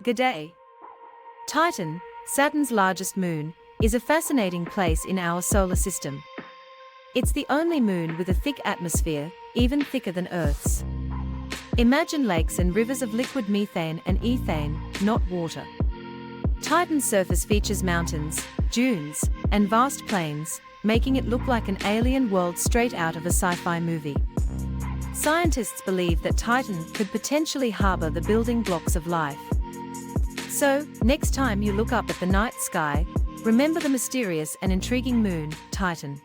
G'day. Titan, Saturn's largest moon, is a fascinating place in our solar system. It's the only moon with a thick atmosphere, even thicker than Earth's. Imagine lakes and rivers of liquid methane and ethane, not water. Titan's surface features mountains, dunes, and vast plains, making it look like an alien world straight out of a sci-fi movie. Scientists believe that Titan could potentially harbor the building blocks of life. So, next time you look up at the night sky, remember the mysterious and intriguing moon, Titan.